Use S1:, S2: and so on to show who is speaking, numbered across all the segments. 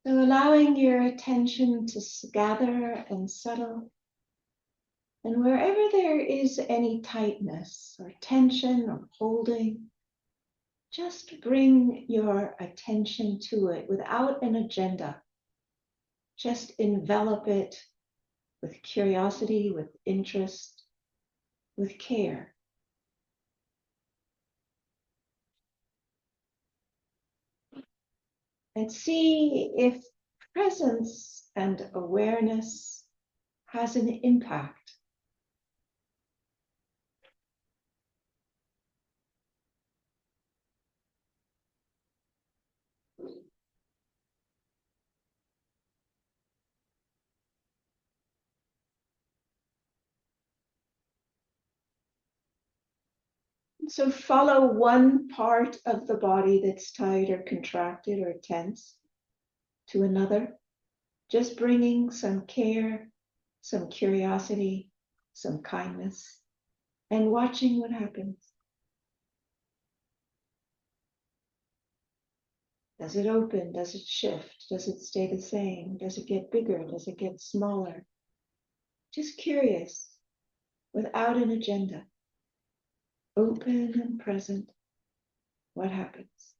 S1: So allowing your attention to gather and settle. And wherever there is any tightness or tension or holding, just bring your attention to it without an agenda. Just envelop it with curiosity, with interest, with care. And see if presence and awareness has an impact. So follow one part of the body that's tight or contracted or tense to another, just bringing some care, some curiosity, some kindness, and watching what happens. Does it open? Does it shift? Does it stay the same? Does it get bigger? Does it get smaller? Just curious, without an agenda. Open and present. What happens?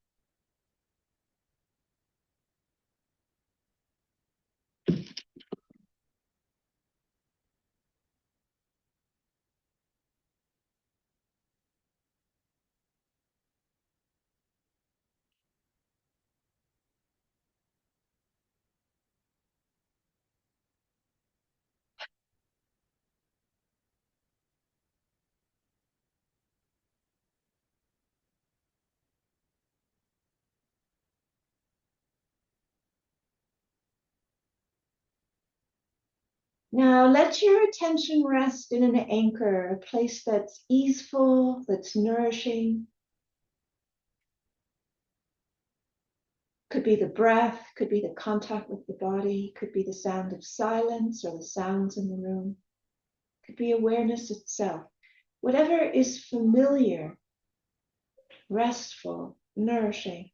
S1: Now let your attention rest in an anchor, a place that's easeful, that's nourishing. Could be the breath, could be the contact with the body, could be the sound of silence or the sounds in the room, could be awareness itself. Whatever is familiar, restful, nourishing.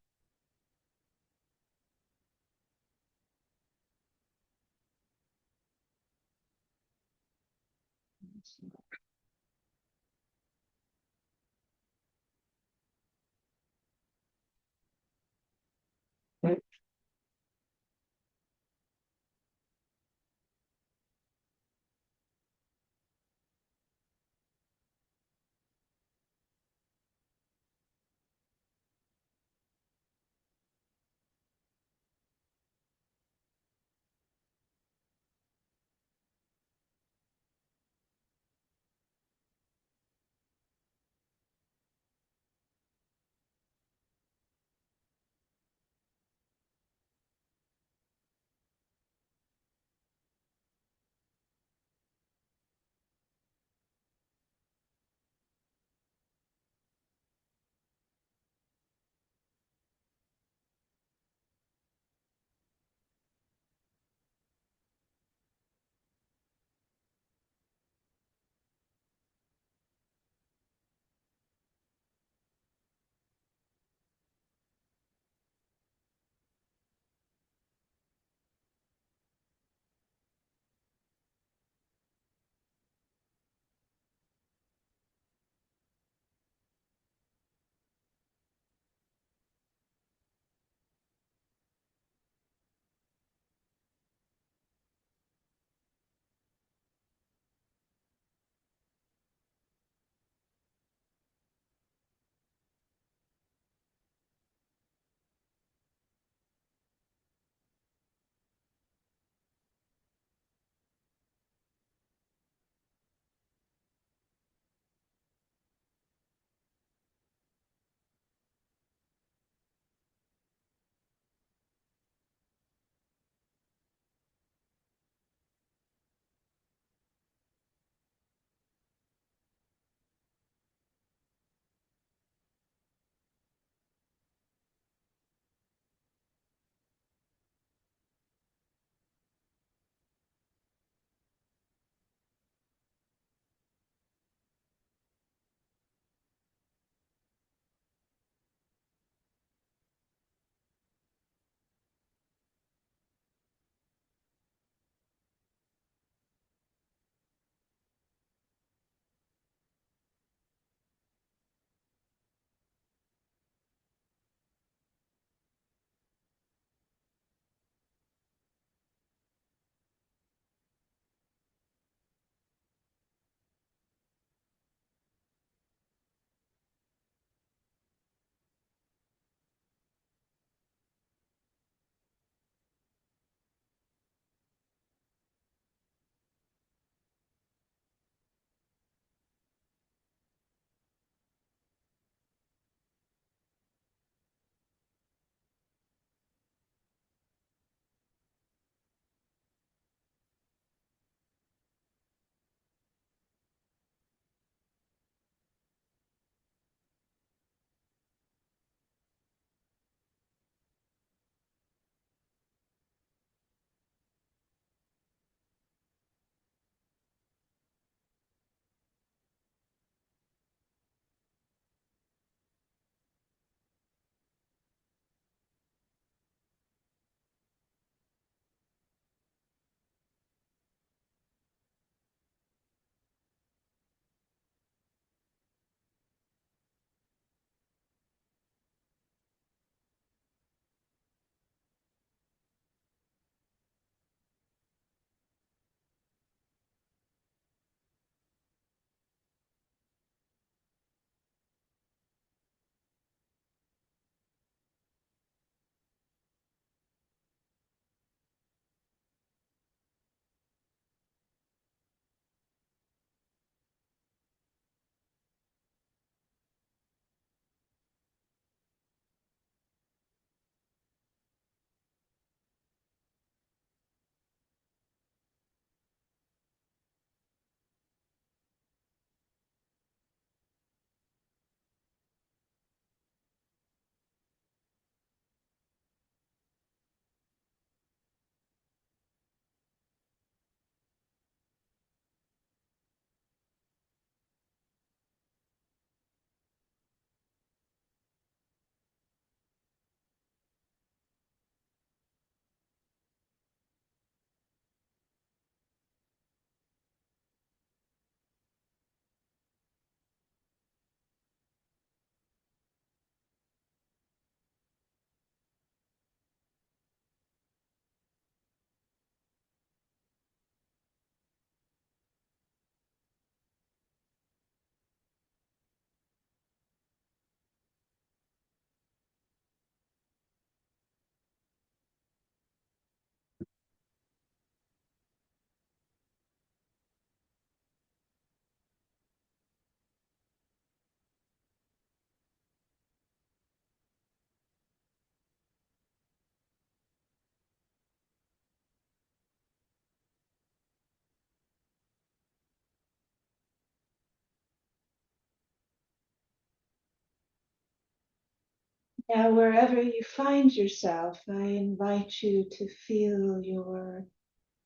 S1: Now, wherever you find yourself, I invite you to feel your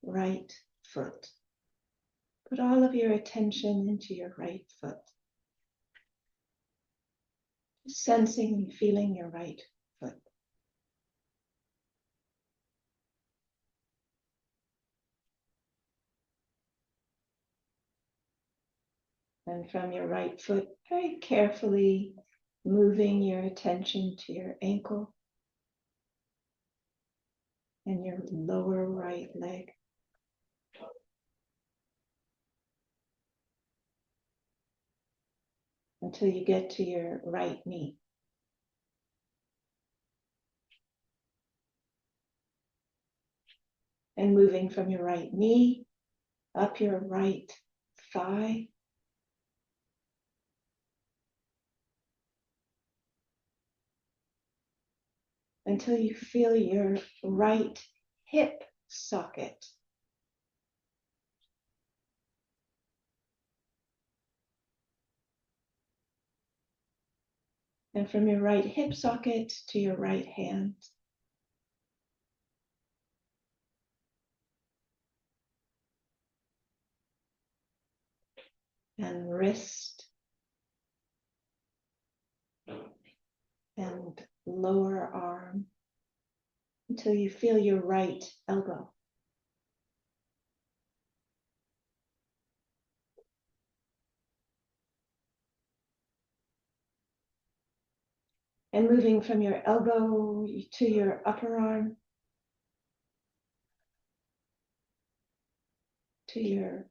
S1: right foot. Put all of your attention into your right foot, sensing and feeling your right foot. And from your right foot, very carefully moving your attention to your ankle and your lower right leg. Until you get to your right knee. And moving from your right knee up your right thigh, until you feel your right hip socket. And from your right hip socket to your right hand. And wrist. And lower arm. Until you feel your right elbow. And moving from your elbow to your upper arm. To your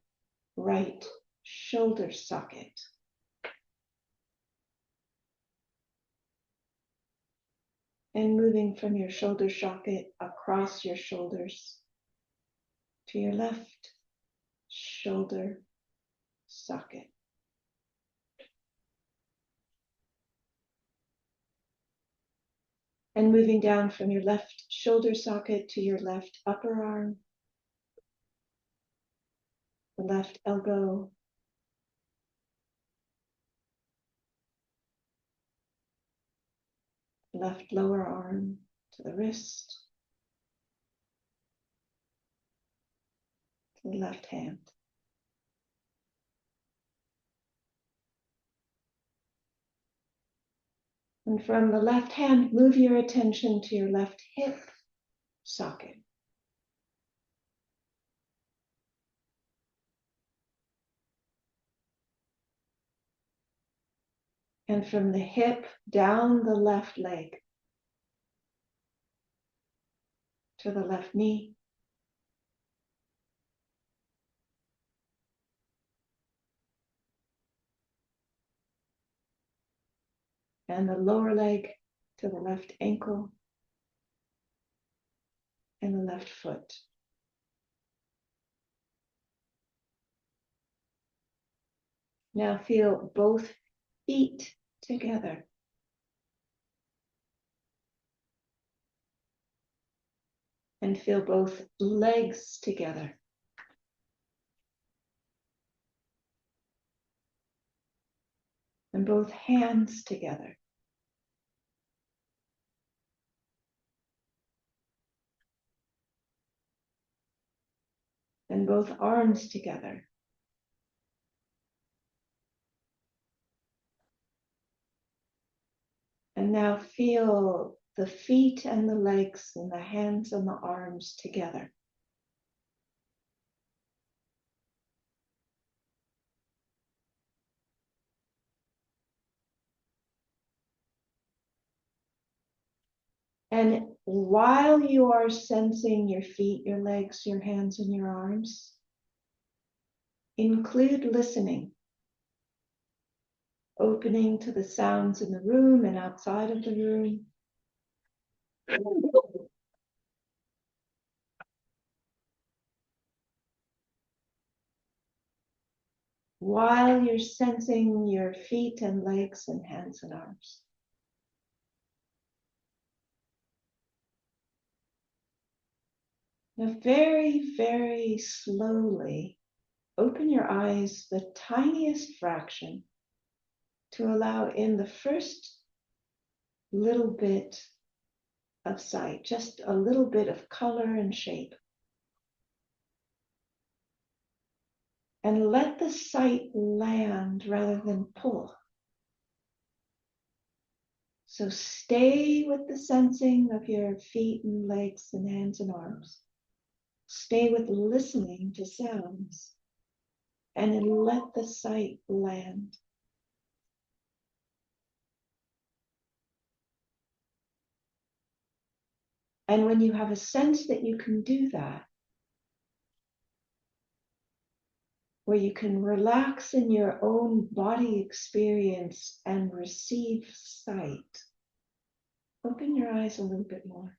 S1: right shoulder socket. And moving from your shoulder socket across your shoulders to your left shoulder socket. And moving down from your left shoulder socket to your left upper arm, the left elbow, left lower arm to the wrist, to the left hand. And from the left hand, move your attention to your left hip socket. And from the hip down the left leg to the left knee. And the lower leg to the left ankle and the left foot. Now feel both feet together. And feel both legs together. And both hands together. And both arms together. And now feel the feet and the legs and the hands and the arms together. And while you are sensing your feet, your legs, your hands, and your arms, include listening, opening to the sounds in the room and outside of the room. While you're sensing your feet and legs and hands and arms. Now very, very slowly, open your eyes the tiniest fraction to allow in the first little bit of sight, just a little bit of color and shape. And let the sight land rather than pull. So stay with the sensing of your feet and legs and hands and arms. Stay with listening to sounds and then let the sight land. And when you have a sense that you can do that, where you can relax in your own body experience and receive sight, open your eyes a little bit more.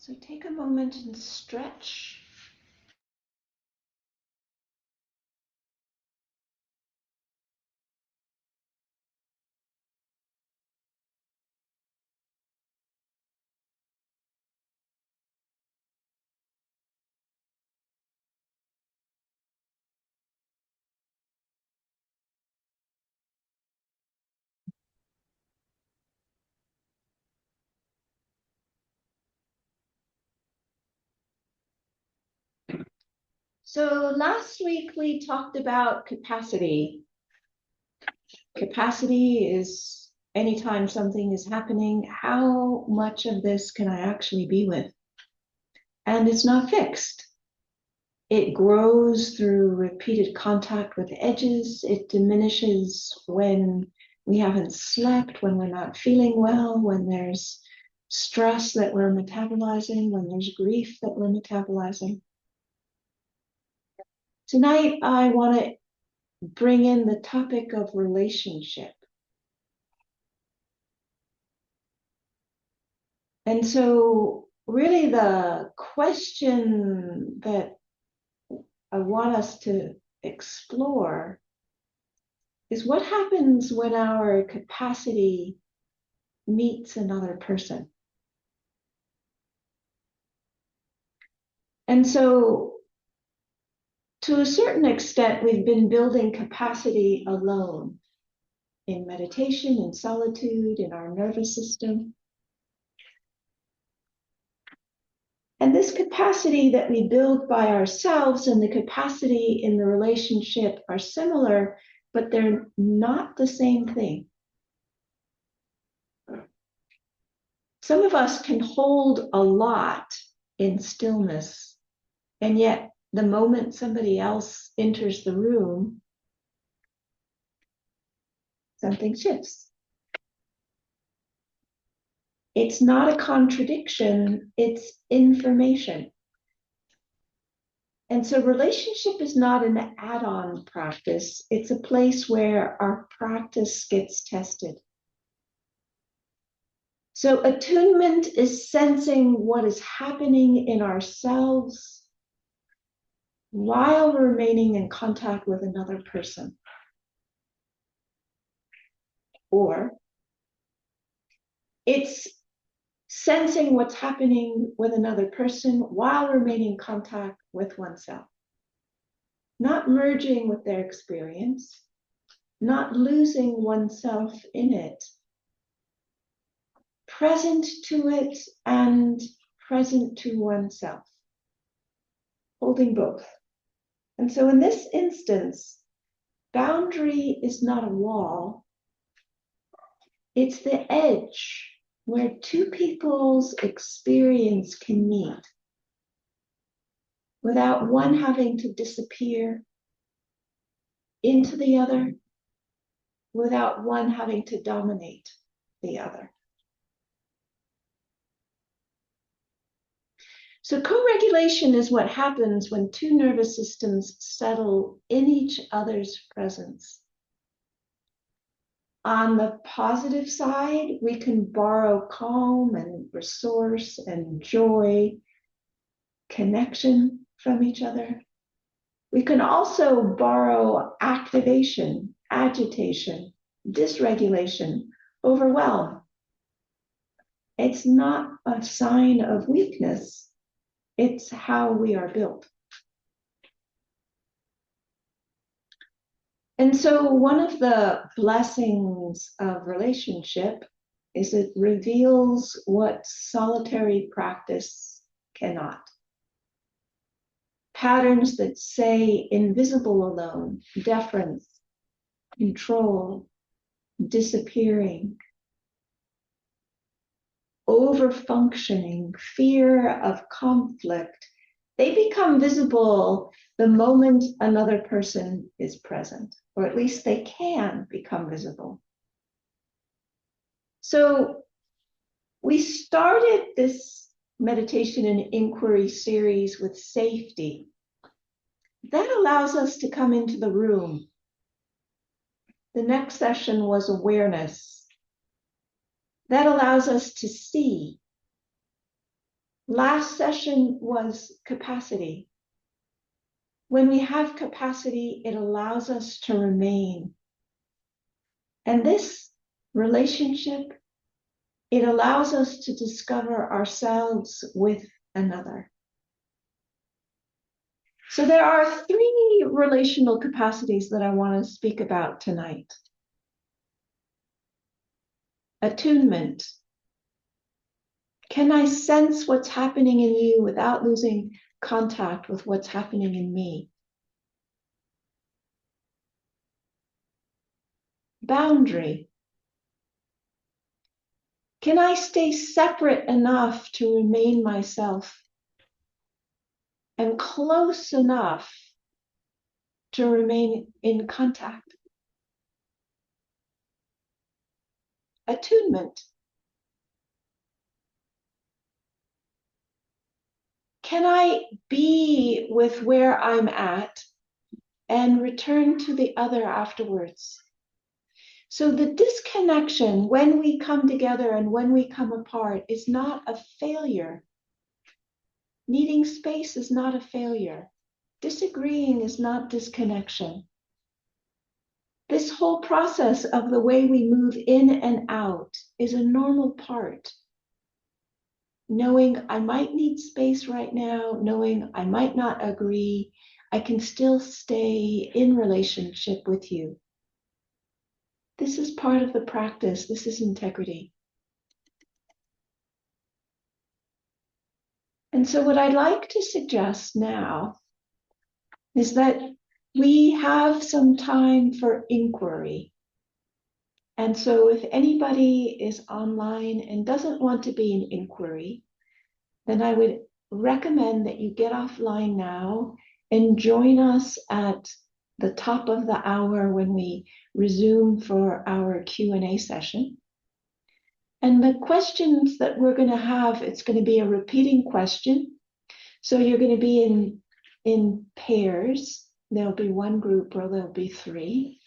S1: So take a moment and stretch. So last week we talked about capacity. Capacity is anytime something is happening, how much of this can I actually be with? And it's not fixed. It grows through repeated contact with edges. It diminishes when we haven't slept, when we're not feeling well, when there's stress that we're metabolizing, when there's grief that we're metabolizing. Tonight, I want to bring in the topic of relationship. And so, really, the question that I want us to explore is what happens when our capacity meets another person. And so, to a certain extent, we've been building capacity alone in meditation, in solitude, in our nervous system. And this capacity that we build by ourselves and the capacity in the relationship are similar, but they're not the same thing. Some of us can hold a lot in stillness, and yet the moment somebody else enters the room, something shifts. It's not a contradiction, it's information. And so relationship is not an add-on practice. It's a place where our practice gets tested. So attunement is sensing what is happening in ourselves while remaining in contact with another person. Or it's sensing what's happening with another person while remaining in contact with oneself. not merging with their experience, not losing oneself in it, present to it and present to oneself, holding both. And so in this instance, boundary is not a wall, it's the edge where two people's experience can meet without one having to disappear into the other, without one having to dominate the other. So co-regulation is what happens when two nervous systems settle in each other's presence. On the positive side, we can borrow calm and resource and joy, connection from each other. We can also borrow activation, agitation, dysregulation, overwhelm. It's not a sign of weakness. It's how we are built. And so one of the blessings of relationship is it reveals what solitary practice cannot. Patterns that say invisible alone, deference, control, disappearing, over-functioning, fear of conflict, they become visible the moment another person is present, or at least they can become visible. So we started this meditation and inquiry series with safety. That allows us to come into the room. The next session was awareness. That allows us to see. Last session was capacity. When we have capacity, it allows us to remain. And this relationship, it allows us to discover ourselves with another. So there are three relational capacities that I want to speak about tonight. Attunement. Can I sense what's happening in you without losing contact with what's happening in me? Boundary. Can I stay separate enough to remain myself and close enough to remain in contact? Attunement. Can I be with where I'm at and return to the other afterwards? So the disconnection when we come together and when we come apart is not a failure. Needing space is not a failure. Disagreeing is not disconnection. This whole process of the way we move in and out is a normal part. Knowing I might need space right now, knowing I might not agree, I can still stay in relationship with you. This is part of the practice. This is integrity. And so what I'd like to suggest now is that we have some time for inquiry. And so if anybody is online and doesn't want to be in inquiry, then I would recommend that you get offline now and join us at the top of the hour when we resume for our Q&A session. And the questions that we're going to have, it's going to be a repeating question. So you're going to be in pairs. There'll be one group or there'll be three.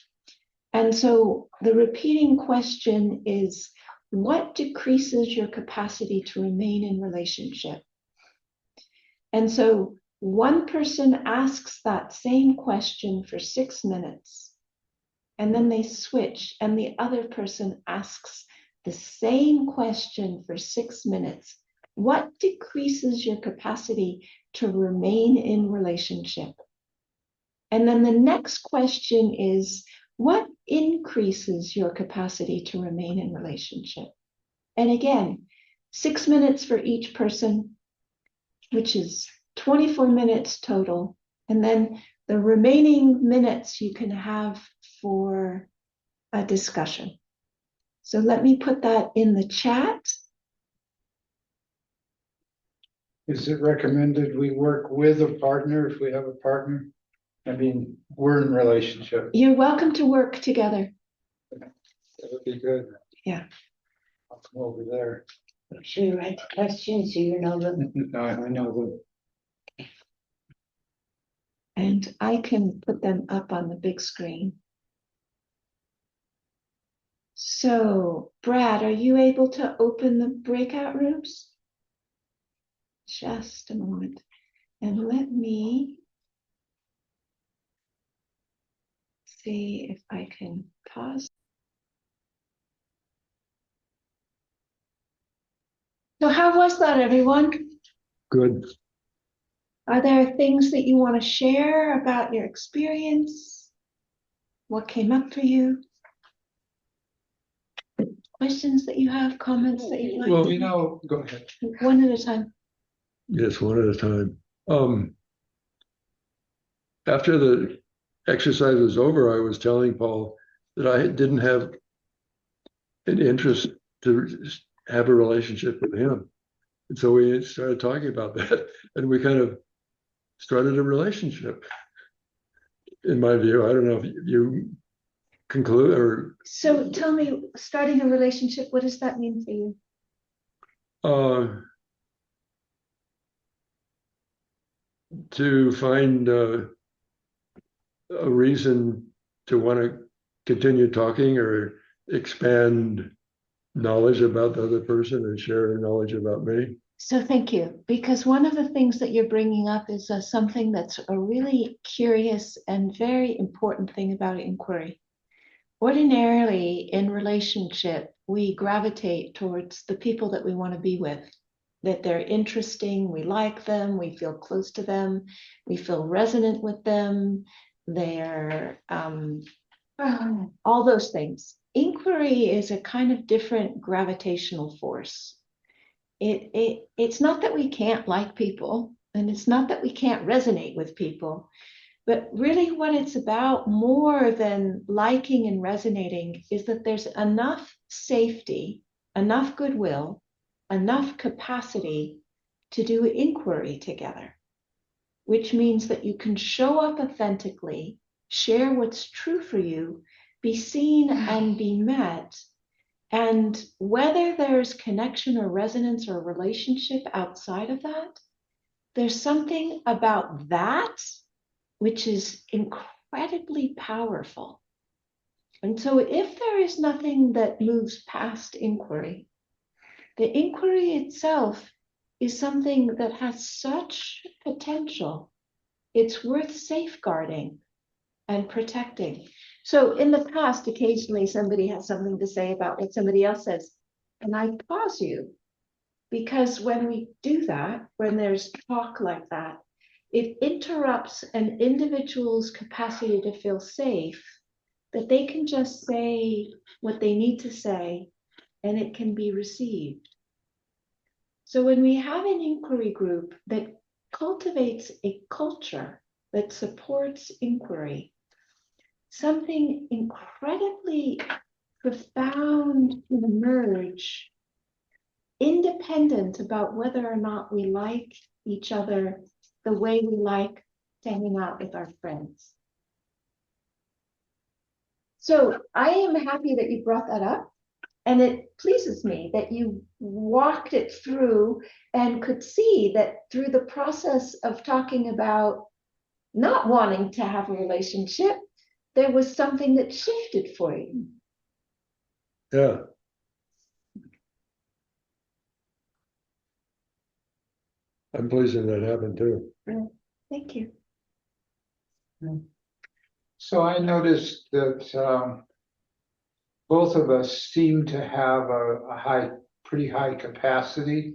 S1: And so the repeating question is, what decreases your capacity to remain in relationship? And so one person asks that same question for 6 minutes, and then they switch, and the other person asks the same question for 6 minutes. What decreases your capacity to remain in relationship? And then the next question is, what increases your capacity to remain in relationship? And again, 6 minutes for each person, which is 24 minutes total. And then the remaining minutes you can have for a discussion. So let me put that in the chat.
S2: Is it recommended we work with a partner if we have a partner? I mean, we're in relationship.
S1: You're welcome to work together.
S2: That would be good.
S1: Yeah.
S2: I'll come over there.
S3: Should you write the questions so you know them?
S2: I know them.
S1: And I can put them up on the big screen. So, Brad, are you able to open the breakout rooms? Just a moment. And let me see if I can pause. So how was that, everyone?
S4: Good.
S1: Are there things that you want to share about your experience? What came up for you? Questions that you have, comments that you'd like
S2: Well,
S1: to
S2: we
S1: make?
S2: know, go ahead.
S1: One at a time.
S4: Yes, one at a time. After the exercise was over, I was telling Paul that I didn't have an interest to have a relationship with him. And so we started talking about that, and we kind of started a relationship. In my view, I don't know if you conclude or
S1: So tell me, starting a relationship, what does that mean for you?
S4: To find a reason to want to continue talking or expand knowledge about the other person and share their knowledge about me.
S1: So thank you, because one of the things that you're bringing up is something that's a really curious and very important thing about inquiry. Ordinarily, in relationship, we gravitate towards the people that we want to be with, that they're interesting, we like them, we feel close to them, we feel resonant with them, they're all those things. Inquiry is a kind of different gravitational force. It's not that we can't like people, and it's not that we can't resonate with people, but really what it's about more than liking and resonating is that there's enough safety, enough goodwill, enough capacity to do inquiry together, which means that you can show up authentically, share what's true for you, be seen and be met. And whether there's connection or resonance or relationship outside of that, there's something about that which is incredibly powerful. And so if there is nothing that moves past inquiry, the inquiry itself is something that has such potential. It's worth safeguarding and protecting. So in the past, occasionally somebody has something to say about what somebody else says, and I pause you, because when we do that, when there's talk like that, it interrupts an individual's capacity to feel safe, that they can just say what they need to say and it can be received. So when we have an inquiry group that cultivates a culture that supports inquiry, something incredibly profound can emerge, independent about whether or not we like each other the way we like to hang out with our friends. So I am happy that you brought that up, and it pleases me that you walked it through and could see that through the process of talking about not wanting to have a relationship, there was something that shifted for you.
S4: Yeah. I'm pleased that happened too.
S1: Thank you.
S2: So I noticed that both of us seem to have a pretty high capacity.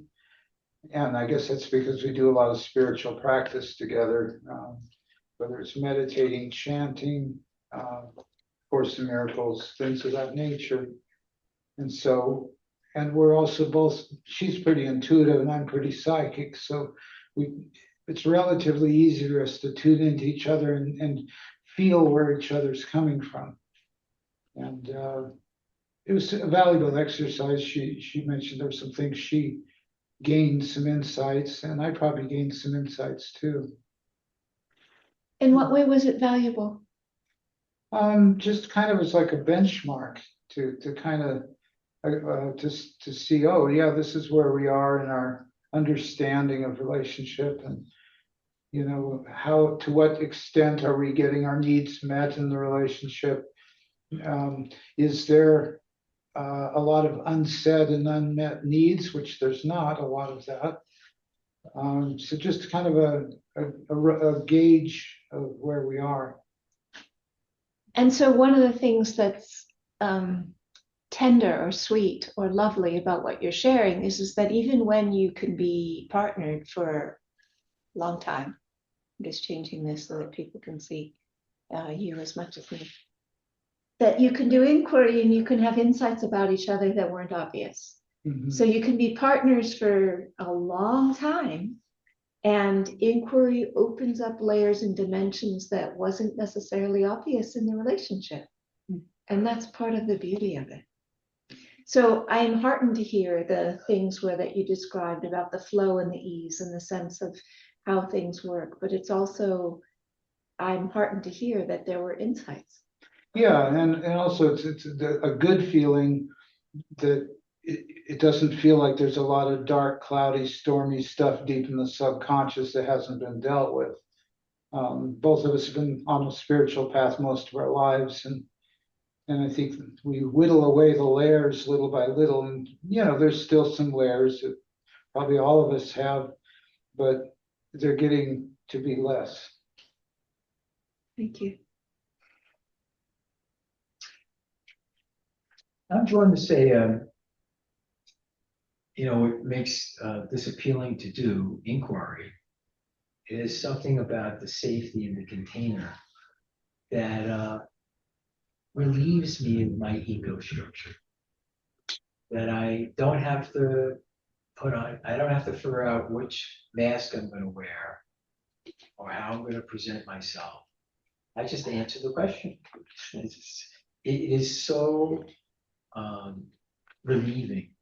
S2: And I guess that's because we do a lot of spiritual practice together. whether it's meditating, chanting, Course in Miracles, things of that nature. And so, and we're also both, she's pretty intuitive and I'm pretty psychic. So it's relatively easy for us to tune into each other and feel where each other's coming from. And it was a valuable exercise. She mentioned there were some things she gained some insights, and I probably gained some insights too.
S1: In what way was it valuable?
S2: Just kind of as like a benchmark to kind of to see, oh yeah, this is where we are in our understanding of relationship, and you know, how, to what extent are we getting our needs met in the relationship? Is there a lot of unsaid and unmet needs, which there's not a lot of that. So just kind of a gauge of where we are.
S1: And so one of the things that's tender or sweet or lovely about what you're sharing is that even when you can be partnered for a long time, I'm just changing this so that people can see you as much as me, that you can do inquiry and you can have insights about each other that weren't obvious.
S2: Mhm.
S1: So you can be partners for a long time, and inquiry opens up layers and dimensions that wasn't necessarily obvious in the relationship. And that's part of the beauty of it. So I am heartened to hear the things that you described about the flow and the ease and the sense of how things work. But it's also, I'm heartened to hear that there were insights.
S2: Yeah, and also it's a good feeling that it doesn't feel like there's a lot of dark, cloudy, stormy stuff deep in the subconscious that hasn't been dealt with. Both of us have been on a spiritual path most of our lives, and I think we whittle away the layers little by little, and you know, there's still some layers that probably all of us have, but they're getting to be less.
S1: Thank you.
S5: I'm going to say, you know, what makes this appealing to do inquiry is something about the safety in the container that relieves me of my ego structure. That I don't have to put on, I don't have to figure out which mask I'm going to wear or how I'm going to present myself. I just answer the question. It is so relieving.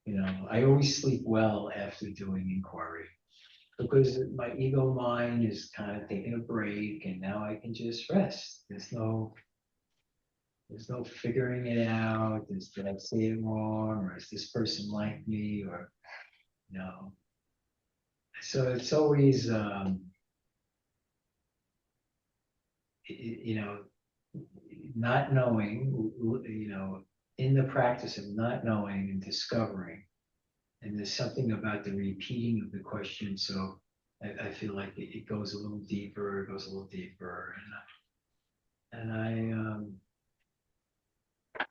S5: You know, I always sleep well after doing inquiry because my ego mind is kind of taking a break, and now I can just rest. There's no figuring it out. Did I say it wrong, or is this person like me, or you know? So it's always you know, not knowing, you know, in the practice of not knowing and discovering. And there's something about the repeating of the question. So I feel like it goes a little deeper, it goes a little deeper. And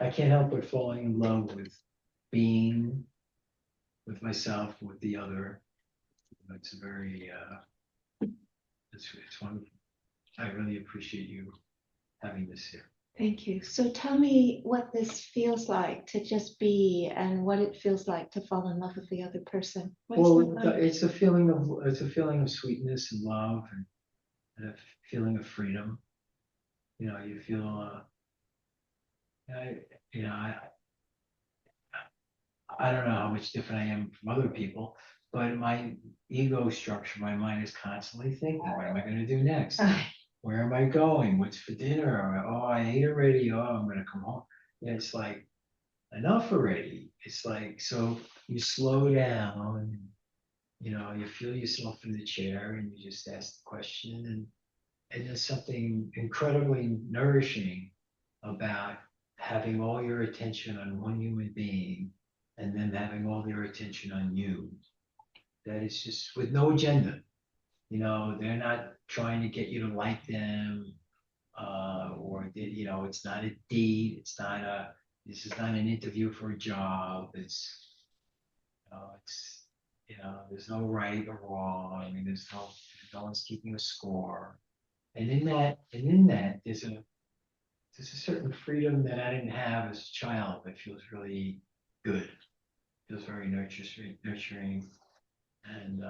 S5: I can't help but falling in love with being with myself, with the other. It's very, it's wonderful. I really appreciate you having this here.
S1: Thank you. So tell me what this feels like to just be, and what it feels like to fall in love with the other person.
S5: Well, it's a feeling of sweetness and love, and a feeling of freedom. You know, you feel, you know, I don't know how much different I am from other people, but my ego structure, my mind is constantly thinking, what am I going to do next? Where am I going? What's for dinner? Oh, I ate already. Oh, I'm going to come home. Yeah, it's like, enough already. It's like, so you slow down, and, you know, you feel yourself in the chair, and you just ask the question, and there's something incredibly nourishing about having all your attention on one human being and then having all their attention on you. That is just with no agenda. You know, they're not trying to get you to like them, or you know, it's not a date. This is not an interview for a job. You know, there's no right or wrong. I mean, no one's keeping a score. And in that, there's a certain freedom that I didn't have as a child that feels really good. Feels very nurturing, and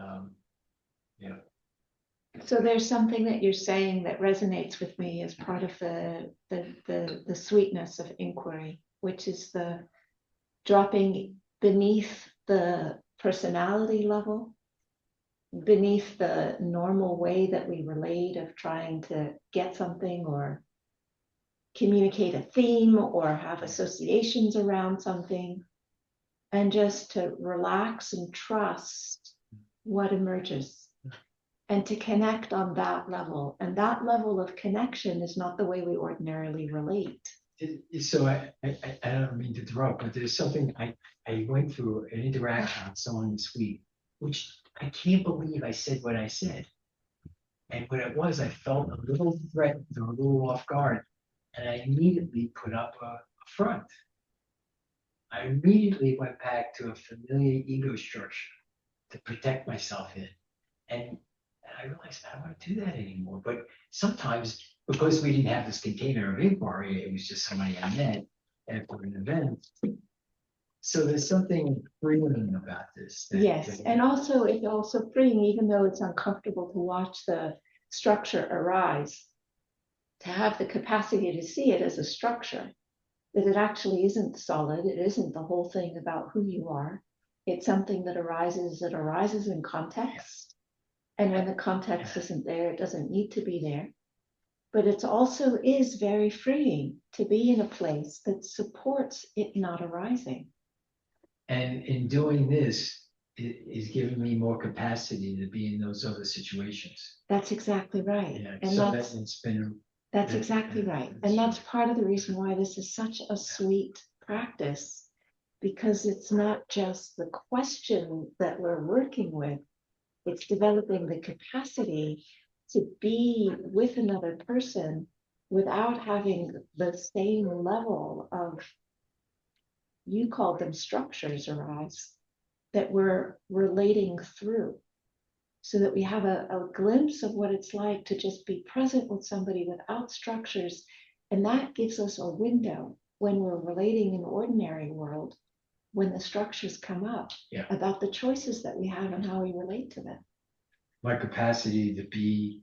S5: yeah.
S1: So there's something that you're saying that resonates with me as part of the sweetness of inquiry, which is the dropping beneath the personality level, beneath the normal way that we relate of trying to get something or communicate a theme or have associations around something, and just to relax and trust what emerges and to connect on that level. And that level of connection is not the way we ordinarily relate.
S5: So I don't mean to interrupt, but there's something I went through an interaction with someone this week, which I can't believe I said what I said. And what it was, I felt a little threatened or a little off guard, and I immediately put up a front. I immediately went back to a familiar ego structure to protect myself in. And I realized I don't want to do that anymore. But sometimes, because we didn't have this container of inquiry, it was just somebody I met after an event. So there's something freeing about this.
S1: Yes, and also it's also freeing, even though it's uncomfortable to watch the structure arise, to have the capacity to see it as a structure, that it actually isn't solid, it isn't the whole thing about who you are. It's something that arises in context. And when the context isn't there, it doesn't need to be there. But it also is very freeing to be in a place that supports it not arising.
S5: And in doing this, it is giving me more capacity to be in those other situations.
S1: That's exactly right.
S5: Yeah,
S1: And
S5: so
S1: that's,
S5: it's been.
S1: that's exactly right. And that's part of the reason why this is such a sweet practice, because it's not just the question that we're working with, it's developing the capacity to be with another person without having the same level of, you called them structures arise, that we're relating through, so that we have a glimpse of what it's like to just be present with somebody without structures. And that gives us a window when we're relating in the ordinary world, when the structures come up, about the choices that we have and how we relate to them.
S5: My capacity to be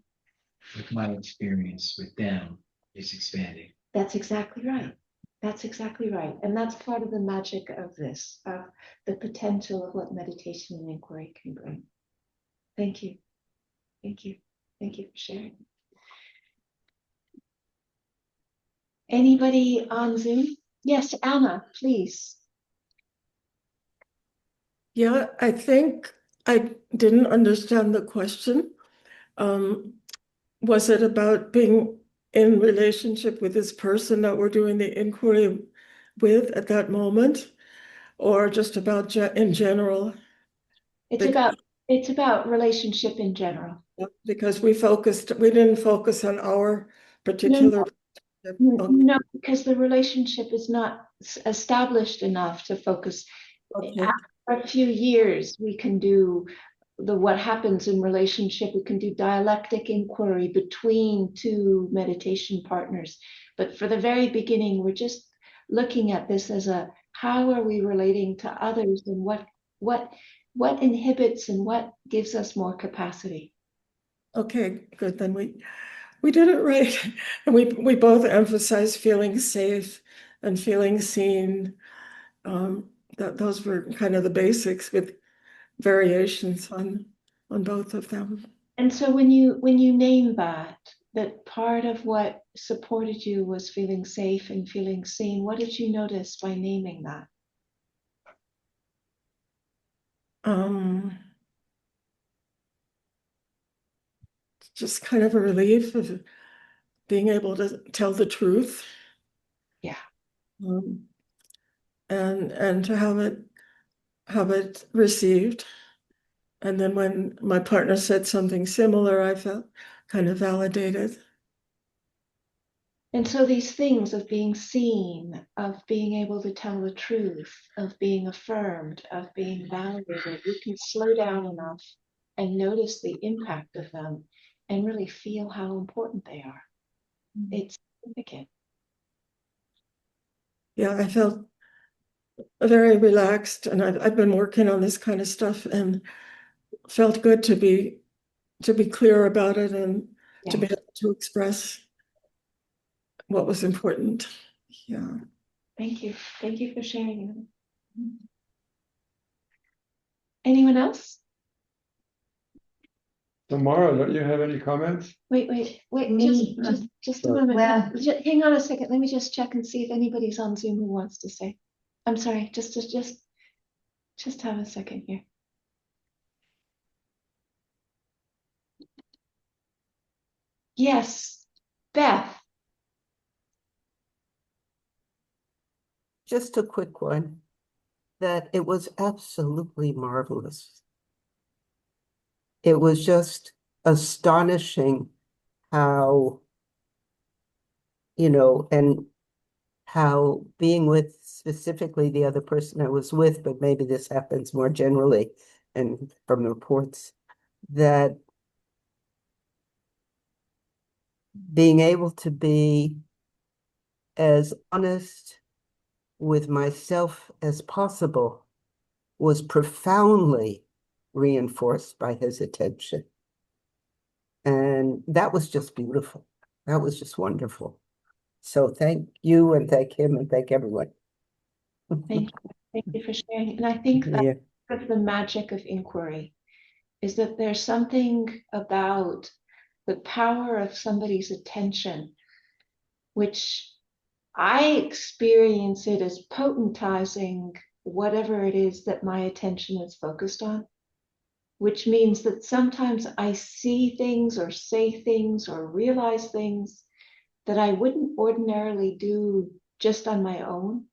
S5: with my experience with them is expanding.
S1: That's exactly right. That's exactly right. And that's part of the magic of this, of the potential of what meditation and inquiry can bring. Thank you. Thank you. Thank you for sharing. Anybody on Zoom? Yes, Anna, please.
S6: Yeah, I think I didn't understand the question. Was it about being in relationship with this person that we're doing the inquiry with at that moment, or just about in general?
S1: It's about relationship in general.
S6: Because we didn't focus on our particular.
S1: No, because the relationship is not established enough to focus.
S6: Okay.
S1: After a few years, we can do what happens in relationship. We can do dialectic inquiry between two meditation partners. But for the very beginning, we're just looking at this as how are we relating to others, and what inhibits and what gives us more capacity.
S6: Okay, good. Then we did it right. And we both emphasized feeling safe and feeling seen. That those were kind of the basics, with variations on both of them.
S1: And so when you name that part of what supported you was feeling safe and feeling seen, what did you notice by naming that?
S6: Just kind of a relief of being able to tell the truth.
S1: Yeah.
S6: And to have it received. And then when my partner said something similar, I felt kind of validated.
S1: And so these things of being seen, of being able to tell the truth, of being affirmed, of being validated, we can slow down enough and notice the impact of them and really feel how important they are. It's significant.
S6: Yeah, I felt very relaxed, and I've been working on this kind of stuff, and felt good to be clear about it, and to be
S3: Yes.
S6: able to express what was important. Yeah.
S1: Thank you. Thank you for sharing. Anyone else?
S4: Tamara, don't you have any comments?
S1: Wait,
S3: Me?
S1: just a
S4: Sorry.
S1: moment.
S3: Well-
S1: Hang on a second. Let me just check and see if anybody's on Zoom who wants to say. I'm sorry, just have a second here. Yes, Beth.
S7: Just a quick one, that it was absolutely marvelous. It was just astonishing how, and how being with specifically the other person I was with, but maybe this happens more generally and from the reports, that being able to be as honest with myself as possible was profoundly reinforced by his attention. And that was just beautiful. That was just wonderful. So thank you, and thank him, and thank everyone.
S1: Thank you for sharing. And I think
S7: Yeah.
S1: that's the magic of inquiry, is that there's something about the power of somebody's attention, which I experience it as potentizing whatever it is that my attention is focused on, which means that sometimes I see things or say things or realize things that I wouldn't ordinarily do just on my own,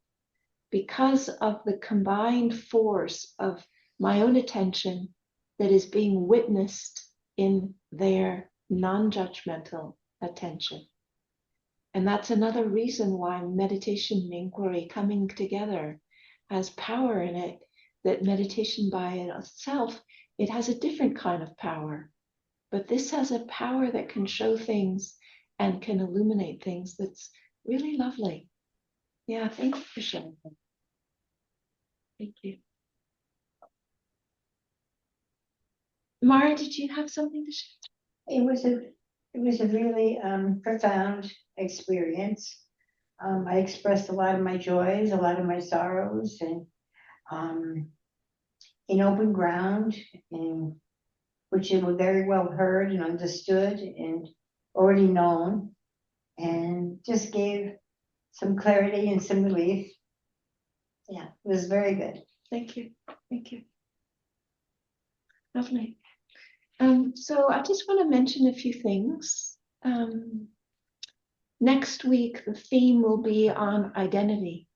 S1: because of the combined force of my own attention that is being witnessed in their non-judgmental attention. And that's another reason why meditation and inquiry coming together has power in it, that meditation by itself, it has a different kind of power. But this has a power that can show things and can illuminate things that's really lovely. Yeah, thank you for sharing that. Thank you. Mara, did you have something to share?
S3: It was a really profound experience. I expressed a lot of my joys, a lot of my sorrows, and in open ground, in which it was very well heard and understood and already known, and just gave some clarity and some relief. Yeah, it was very good.
S1: Thank you. Thank you. Lovely. So I just want to mention a few things. Next week, the theme will be on identity,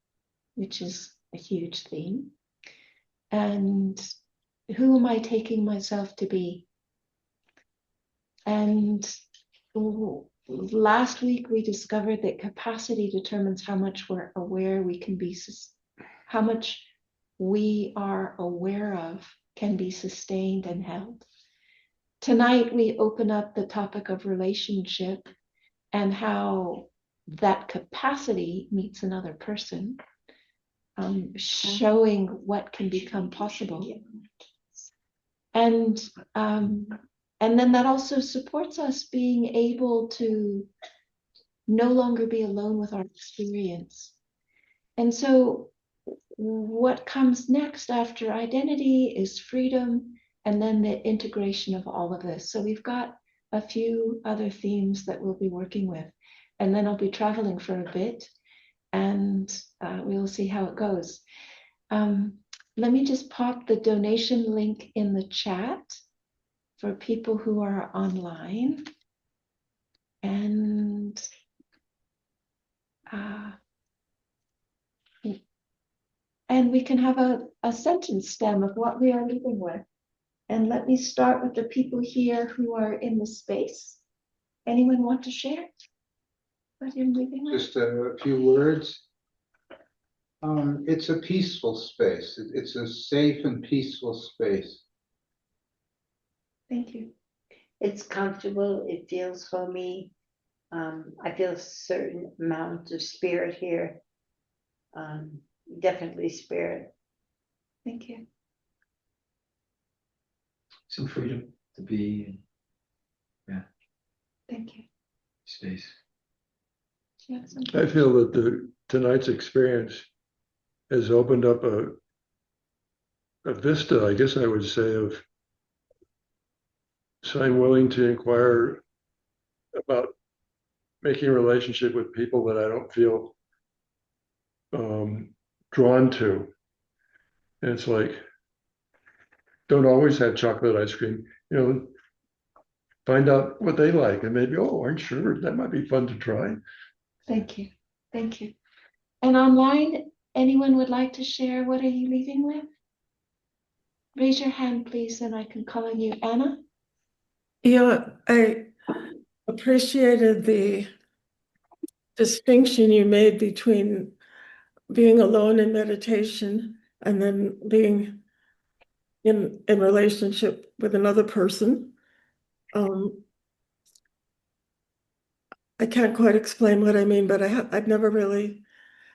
S1: which is a huge theme. And who am I taking myself to be? And last week, we discovered that capacity determines how much we're aware we can be, how much we are aware of can be sustained and held. Tonight, we open up the topic of relationship and how that capacity meets another person, showing what can become possible. And then that also supports us being able to no longer be alone with our experience. And so what comes next after identity is freedom, and then the integration of all of this. So we've got a few other themes that we'll be working with, and then I'll be traveling for a bit, and we'll see how it goes. Let me just pop the donation link in the chat for people who are online. And we can have a sentence stem of what we are leaving with. And let me start with the people here who are in the space. Anyone want to share what you're leaving with?
S2: Just a few words. It's a peaceful space. It's a safe and peaceful space.
S1: Thank you.
S3: it's comfortable, it feels homey. I feel a certain amount of spirit here. Definitely spirit.
S1: Thank you.
S5: Some freedom to be in
S1: Thank you.
S5: space.
S1: Do you have something?
S4: I feel that tonight's experience has opened up a vista, I guess I would say, of, so I'm willing to inquire about making a relationship with people that I don't feel drawn to. And it's like, don't always have chocolate ice cream, find out what they like and maybe, oh, aren't sure, that might be fun to try.
S1: Thank you. Thank you. And online, anyone would like to share what are you leaving with? Raise your hand, please, and I can call on you. Anna?
S6: Yeah, I appreciated the distinction you made between being alone in meditation and then being in relationship with another person. I can't quite explain what I mean, but I've never really,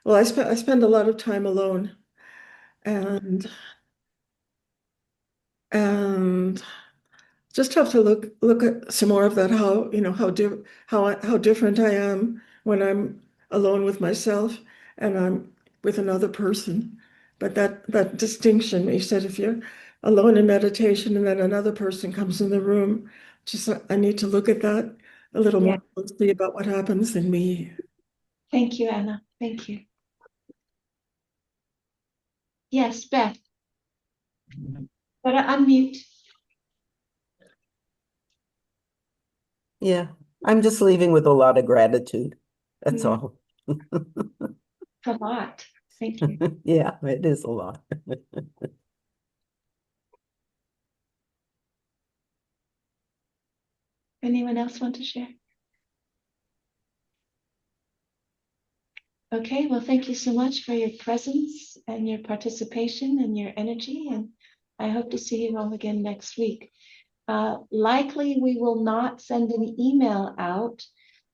S6: well, I spend a lot of time alone, and and just have to look at some more of that, how how different I am when I'm alone with myself and I'm with another person. But that distinction, you said, if you're alone in meditation and then another person comes in the room, just I need to look at that a little
S3: Yeah.
S6: more closely about what happens in me.
S1: Thank you, Anna. Thank you. Yes, Beth. But unmute.
S7: Yeah, I'm just leaving with a lot of gratitude. That's
S1: Mm.
S7: all.
S1: It's a lot. Thank you.
S7: Yeah, it is a lot.
S1: Anyone else want to share? Okay, well, thank you so much for your presence and your participation and your energy. And I hope to see you all again next week. Likely, we will not send an email out.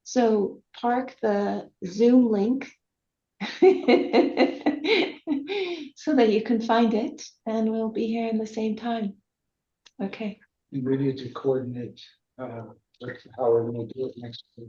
S1: So park the Zoom link so that you can find it, and we'll be here in the same time. Okay.
S2: And we need to coordinate, how we're gonna do it next week.